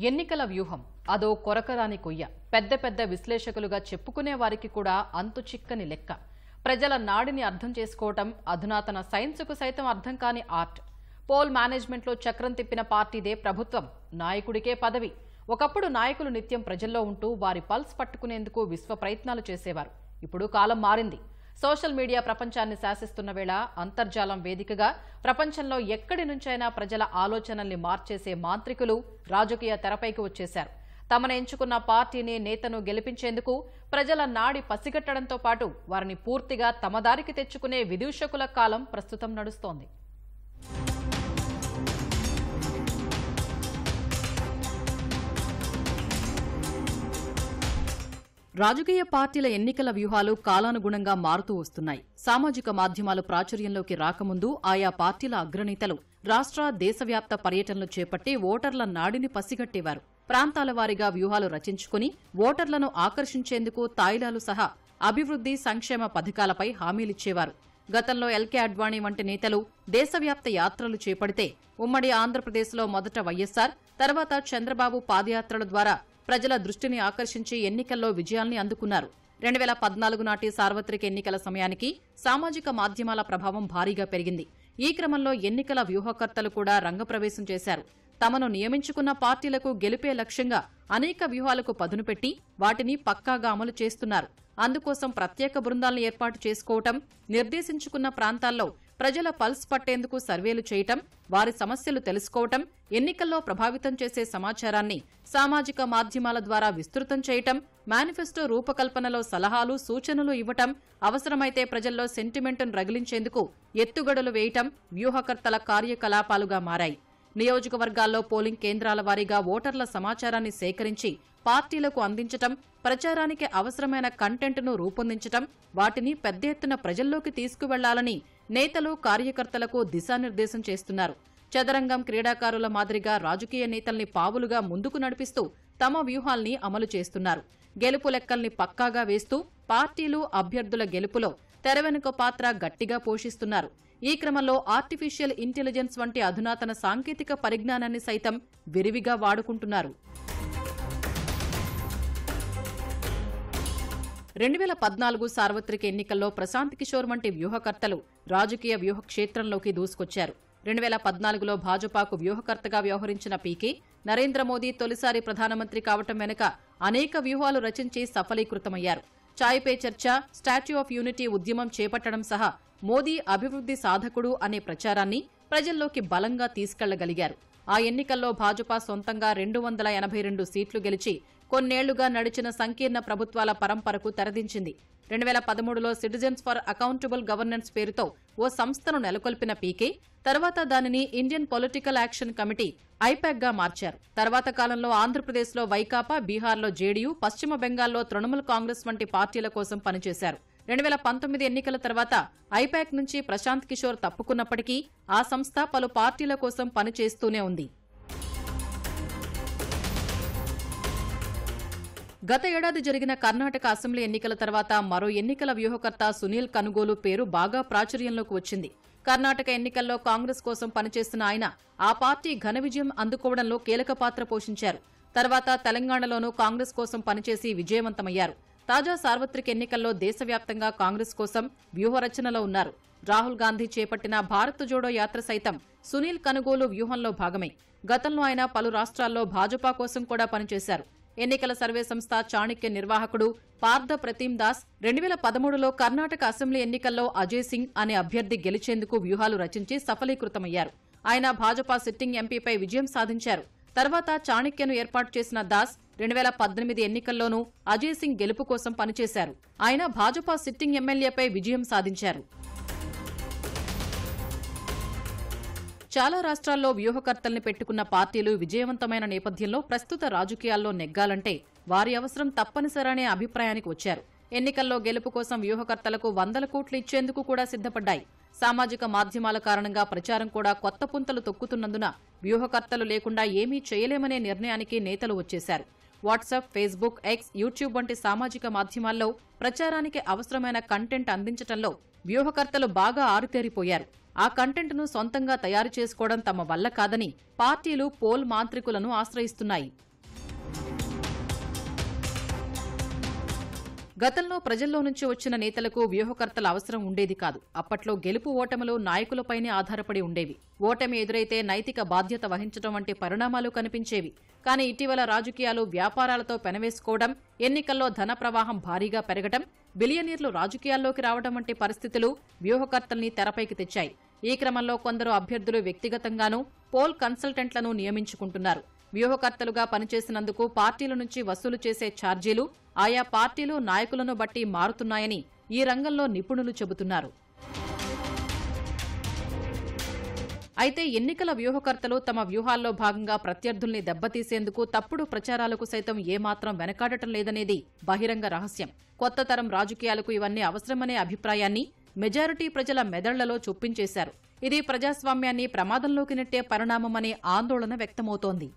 ఎన్నికల వ్యూహం అదో కొరకరాని కొయ్య. పెద్ద పెద్ద విశ్లేషకులుగా చెప్పుకునే వారికి కూడా అంతు చిక్కని లెక్క. ప్రజల నాడిని అర్థం చేసుకోవటం అధునాతన సైన్సుకు సైతం అర్థం కాని ఆర్ట్. పోల్ మేనేజ్మెంట్లో చక్రం తిప్పిన పార్టీదే ప్రభుత్వం, నాయకుడికే పదవి. ఒకప్పుడు నాయకులు నిత్యం ప్రజల్లో ఉంటూ వారి పల్స్ పట్టుకునేందుకు విశ్వ ప్రయత్నాలు చేసేవారు. ఇప్పుడు కాలం మారింది. సోషల్ మీడియా ప్రపంచాన్ని శాసిస్తున్న వేళ అంతర్జాలం వేదికగా ప్రపంచంలో ఎక్కడి నుంచైనా ప్రజల ఆలోచనల్ని మార్చేసే మాంత్రికులు రాజకీయ తెరపైకి వచ్చేశారు. తమను ఎంచుకున్న పార్టీని, నేతను గెలిపించేందుకు ప్రజల నాడి పసిగట్టడంతో పాటు వారిని పూర్తిగా తమ దారికి తెచ్చుకునే విదూషకుల కాలం ప్రస్తుతం నడుస్తోంది. రాజకీయ పార్టీల ఎన్నికల వ్యూహాలు కాలానుగుణంగా మారుతూ వస్తున్నాయి. సామాజిక మాధ్యమాలు ప్రాచుర్యంలోకి రాకముందు ఆయా పార్టీల అగ్రనేతలు రాష్ట్ర, దేశవ్యాప్త పర్యటనలు చేపట్టి ఓటర్ల నాడిని పసిగట్టేవారు. ప్రాంతాల వారీగా వ్యూహాలు రచించుకుని ఓటర్లను ఆకర్షించేందుకు తాయిలాలు సహా అభివృద్ది, సంక్షేమ పథకాలపై హామీలిచ్చేవారు. గతంలో ఎల్కే అడ్వాణీ వంటి నేతలు దేశవ్యాప్త యాత్రలు చేపడితే ఉమ్మడి ఆంధ్రప్రదేశ్లో మొదట వైఎస్సార్, తర్వాత చంద్రబాబు పాదయాత్రల ద్వారా ప్రజల దృష్టిని ఆకర్షించి ఎన్నికల్లో విజయాల్ని అందుకున్నారు. 2014 నాటి సార్వత్రిక ఎన్నికల సమయానికి సామాజిక మాధ్యమాల ప్రభావం భారీగా పెరిగింది. ఈ క్రమంలో ఎన్నికల వ్యూహకర్తలు కూడా రంగప్రవేశం చేశారు. తమను నియమించుకున్న పార్టీలకు గెలిపే లక్ష్యంగా అనేక వ్యూహాలకు పదును పెట్టి వాటిని పక్కాగా అమలు చేస్తున్నారు. అందుకోసం ప్రత్యేక బృందాలను ఏర్పాటు చేసుకోవటం, నిర్దేశించుకున్న ప్రాంతాల్లో ప్రజల పల్స్ పట్టేందుకు సర్వేలు చేయటం, వారి సమస్యలు తెలుసుకోవటం, ఎన్నికల్లో ప్రభావితం చేసే సమాచారాన్ని సామాజిక మాధ్యమాల ద్వారా విస్తృతం చేయటం, మేనిఫెస్టో రూపకల్పనలో సలహాలు, సూచనలు ఇవ్వటం, అవసరమైతే ప్రజల్లో సెంటిమెంటును రగిలించేందుకు ఎత్తుగడలు వేయటం వ్యూహకర్తల కార్యకలాపాలుగా మారాయి. నియోజకవర్గాల్లో పోలింగ్ కేంద్రాల వారీగా ఓటర్ల సమాచారాన్ని సేకరించి పార్టీలకు అందించటం, ప్రచారానికి అవసరమైన కంటెంట్ను రూపొందించటం, వాటిని పెద్ద ఎత్తున ప్రజల్లోకి తీసుకువెళ్లాలని నేతలు, కార్యకర్తలకు దిశానిర్దేశం చేస్తున్నారు. చదరంగం క్రీడాకారుల మాదిరిగా రాజకీయ నేతల్ని పావులుగా ముందుకు నడిపిస్తూ తమ వ్యూహాల్ని అమలు చేస్తున్నారు. గెలుపు లెక్కల్ని పక్కాగా వేస్తూ పార్టీలు, అభ్యర్థుల గెలుపులో తెరవెనుక పాత్ర గట్టిగా పోషిస్తున్నారు. ఈ క్రమంలో ఆర్టిఫిషియల్ ఇంటెలిజెన్స్ వంటి అధునాతన సాంకేతిక పరిజ్ఞానాన్ని సైతం విరివిగా వాడుకుంటున్నారు. 2014 సార్వత్రిక ఎన్నికల్లో ప్రశాంత్ కిషోర్ వంటి వ్యూహకర్తలు రాజకీయ వ్యూహ క్షేత్రంలోకి దూసుకొచ్చారు. 2014లో భాజపాకు వ్యూహకర్తగా వ్యవహరించిన పీకే నరేంద్ర మోదీ తొలిసారి ప్రధానమంత్రి కావటం వెనుక అనేక వ్యూహాలు రచించి సఫలీకృతమయ్యారు. చాయ్ పే చర్చ, స్టాచ్యూ ఆఫ్ యూనిటీ ఉద్యమం చేపట్టడం సహా మోదీ అభివృద్ది సాధకుడు అనే ప్రచారాన్ని ప్రజల్లోకి బలంగా తీసుకెళ్లగలిగారు. ఆ ఎన్నికల్లో భాజపా సొంతంగా 282 సీట్లు గెలిచి కొన్నేళ్లుగా నడిచిన సంకీర్ణ ప్రభుత్వాల పరంపరకు తెరదించింది. 2013లో సిటిజన్స్ ఫర్ అకౌంటబుల్ గవర్నెన్స్ పేరుతో ఓ సంస్థను నెలకొల్పిన పీకే తర్వాత దానిని Indian political action committee IPAC గా మార్చారు. తర్వాత కాలంలో ఆంధ్రప్రదేశ్లో వైకాపా, బీహార్లో జేడీయూ, పశ్చిమ బెంగాల్లో తృణమూల్ కాంగ్రెస్ వంటి పార్టీల కోసం పనిచేశారు. 2019 ఎన్నికల తర్వాత ఐపాక్ నుంచి ప్రశాంత్ కిషోర్ తప్పుకున్నప్పటికీ ఆ సంస్థ పలు పార్టీల కోసం పనిచేస్తూనే ఉంది. గత ఏడాది జరిగిన కర్ణాటక అసెంబ్లీ ఎన్నికల తర్వాత మరో ఎన్నికల వ్యూహకర్త సునీల్ కనుగోలు పేరు బాగా ప్రాచుర్యంలోకి వచ్చింది. కర్ణాటక ఎన్నికల్లో కాంగ్రెస్ కోసం పనిచేస్తున్న ఆయన ఆ పార్టీ ఘన విజయం అందుకోవడంలో కీలక పాత్ర పోషించారు. తర్వాత తెలంగాణలోనూ కాంగ్రెస్ కోసం పనిచేసి విజయవంతమయ్యారు. తాజా సార్వత్రిక ఎన్నికల్లో దేశవ్యాప్తంగా కాంగ్రెస్ కోసం వ్యూహరచనలో ఉన్నారు. రాహుల్ గాంధీ చేపట్టిన భారత్ జోడో యాత్ర సైతం సునీల్ కనుగోలు వ్యూహంలో భాగమే. గతంలో ఆయన పలు రాష్ట్రాల్లో భాజపా కోసం కూడా పనిచేశారు. ఎన్నికల సర్వే సంస్థ చాణక్య నిర్వాహకుడు పార్థ ప్రతిమ్ దాస్ 2013లో కర్ణాటక అసెంబ్లీ ఎన్నికల్లో అజయ్ సింగ్ అనే అభ్యర్థి గెలిచేందుకు వ్యూహాలు రచించి సఫలీకృతమయ్యారు. ఆయన భాజపా సిట్టింగ్ ఎంపీపై విజయం సాధించారు. తర్వాత చాణక్యను ఏర్పాటు చేసిన దాస్ 2018 ఎన్నికల్లోనూ అజయ్ సింగ్ గెలుపు కోసం పనిచేశారు. ఆయన భాజపా సిట్టింగ్ ఎమ్మెల్యేపై విజయం సాధించారు. చాలా రాష్ట్రాల్లో వ్యూహకర్తల్ని పెట్టుకున్న పార్టీలు విజయవంతమైన నేపథ్యంలో ప్రస్తుత రాజకీయాల్లో నెగ్గాలంటే వారి అవసరం తప్పనిసరనే అభిప్రాయానికి వచ్చారు. ఎన్నికల్లో గెలుపు కోసం వ్యూహకర్తలకు 100 కోట్లు ఇచ్చేందుకు కూడా సిద్ధపడ్డాయి. సామాజిక మాధ్యమాల కారణంగా ప్రచారం కూడా కొత్త పుంతలు తొక్కుతున్నందున వ్యూహకర్తలు లేకుండా ఏమీ చేయలేమనే నిర్ణయానికి నేతలు వచ్చేశారు. వాట్సాప్, ఫేస్బుక్, ఎక్స్, యూట్యూబ్ వంటి సామాజిక మాధ్యమాల్లో ప్రచారానికి అవసరమైన కంటెంట్ అందించడంలో వ్యూహకర్తలు బాగా ఆరుతేరిపోయారు. ఆ కంటెంట్ను సొంతంగా తయారు చేసుకోవడం తమ వల్ల కాదని పార్టీలు పోల్ మాంత్రికులను ఆశ్రయిస్తున్నాయి. గతంలో ప్రజల్లో నుంచి వచ్చిన నేతలకు వ్యూహకర్తల అవసరం ఉండేది కాదు. అప్పట్లో గెలుపు ఓటములు నాయకులపైనే ఆధారపడి ఉండేవి. ఓటమి ఎదురైతే నైతిక బాధ్యత వహించడం వంటి పరిణామాలు కనిపించేవి. కానీ ఇటీవల రాజకీయాలు వ్యాపారాలతో పెనవేసుకోవడం, ఎన్నికల్లో ధన ప్రవాహం భారీగా పెరగడం, బిలియనీర్లు రాజకీయాల్లోకి రావడం వంటి పరిస్థితులు వ్యూహకర్తల్ని తెరపైకి తెచ్చాయి. ఈ క్రమంలో కొందరు అభ్యర్థులు వ్యక్తిగతంగానూ పోల్ కన్సల్టెంట్లను నియమించుకుంటున్నారు. వ్యూహకర్తలుగా పనిచేసినందుకు పార్టీల నుంచి వసూలు చేసే ఛార్జీలు ఆయా పార్టీలు నాయకులను బట్టి మారుతున్నాయని ఈ రంగంలో నిపుణులు చెబుతున్నారు. అయితే ఎన్నికల వ్యూహకర్తలు తమ వ్యూహాల్లో భాగంగా ప్రత్యర్థుల్ని దెబ్బతీసేందుకు తప్పుడు ప్రచారాలకు సైతం ఏమాత్రం వెనకాడటం లేదనేది బహిరంగ రహస్యం. కొత్త తరం రాజకీయాలకు ఇవన్నీ అవసరమనే అభిప్రాయాన్ని మెజారిటీ ప్రజల మెదళ్లలో చొప్పించేశారు. ఇది ప్రజాస్వామ్యాన్ని ప్రమాదంలోకి నెట్టే పరిణామమనే ఆందోళన వ్యక్తమవుతోంది.